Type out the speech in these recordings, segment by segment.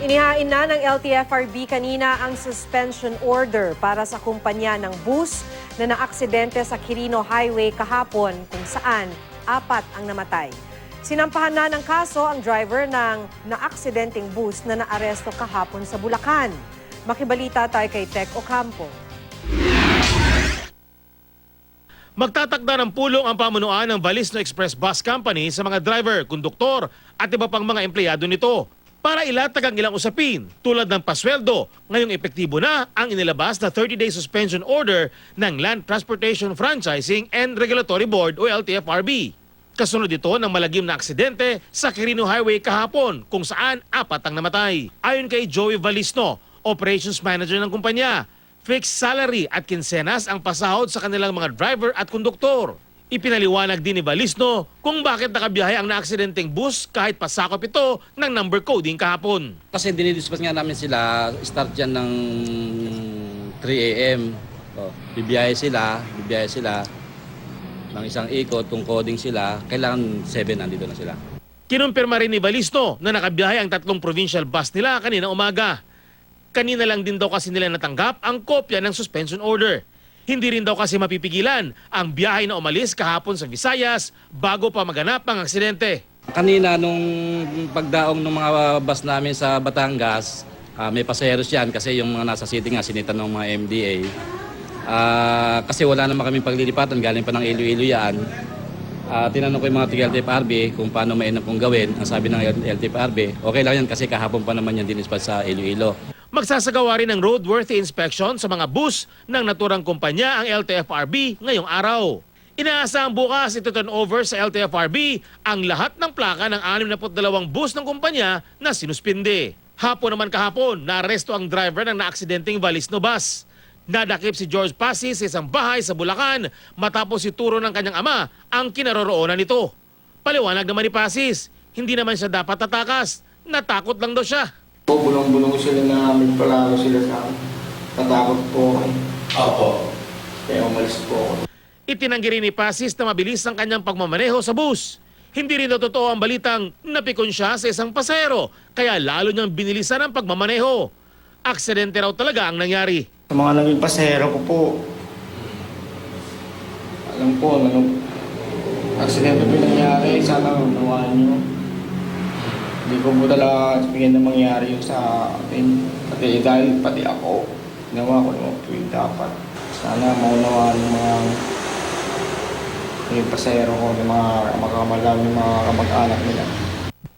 Inihain na ng LTFRB kanina ang suspension order para sa kumpanya ng bus na naaksidente sa Quirino Highway kahapon kung saan 4 ang namatay. Sinampahan na ng kaso ang driver ng naaksidenteng bus na naaresto kahapon sa Bulacan. Makibalita tayo kay Tech Ocampo. Magtatakda ng pulong ang pamunuan ng Balisno Express Bus Company sa mga driver, konduktor at iba pang mga empleyado nito para ilatag ang ilang usapin tulad ng pasweldo. Ngayong epektibo na ang inilabas na 30-day suspension order ng Land Transportation Franchising and Regulatory Board o LTFRB. Kasunod ito ng malagim na aksidente sa Quirino Highway kahapon kung saan 4 ang namatay. Ayon kay Joey Valisno, Operations Manager ng kumpanya, fixed salary at kinsenas ang pasahod sa kanilang mga driver at konduktor. Ipinaliwanag din ni Valisno kung bakit nakabiyahe ang naaksidenteng bus kahit pasakop ito ng number coding kahapon. Kasi dinidispas nga namin sila, start yan ng 3 a.m. Bibiyahe sila ng isang ikot, kung coding sila, kailangan 7 nandito na sila. Kinumpirma rin ni Valisno na nakabiyahe ang 3 provincial bus nila kanina umaga. Kanina lang din daw kasi nila natanggap ang kopya ng suspension order. Hindi rin daw kasi mapipigilan ang biyahe na umalis kahapon sa Visayas bago pa maganap ang aksidente. Kanina nung pagdaong ng mga bus namin sa Batangas, may pasaheros yan kasi yung mga nasa city nga sinitan ng mga MDA. Kasi wala naman kaming paglilipatan, galing pa ng Iloilo yan. Tinanong ko yung mga taga-LTFRB kung paano mainam kong gawin. Ang sabi ng LTFRB, okay lang yan kasi kahapon pa naman yan dinispas sa Iloilo. Magsasagawa rin ng roadworthy inspection sa mga bus ng naturang kumpanya ang LTFRB ngayong araw. Inaasahang bukas ito turn over sa LTFRB ang lahat ng plaka ng 62 bus ng kumpanya na sinuspinde. Hapon naman kahapon, naaresto ang driver ng naaksidenteng Valisno bus. Nadakip si George Passi sa isang bahay sa Bulacan matapos ituro ng kanyang ama ang kinaroroonan nito. Paliwanag naman ni Passis, hindi naman siya dapat tatakas, natakot lang daw siya. Bulong-bulong sila na may palaro sila sa akin. Natakot po ako. Opo. Kaya umalis po ako. Itinanggi rin ni Passis na mabilis ang kanyang pagmamaneho sa bus. Hindi rin daw totoo ang balitang napikon siya sa isang pasero, kaya lalo niyang binilisan ang pagmamaneho. Aksidente raw talaga ang nangyari. Sa mga naging pasahero ko po, alam po, aksidente po yung nangyari, sana unawaan nyo. Hindi ko po talaga sabihin na mangyari yung sa atin. Dahil pati ako, ginawa ko naman po yung dapat. Sana maunawaan yung mga pasahero ko, yung mga kamag-anak nila.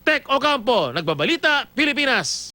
Tech Ocampo, Nagbabalita, Pilipinas.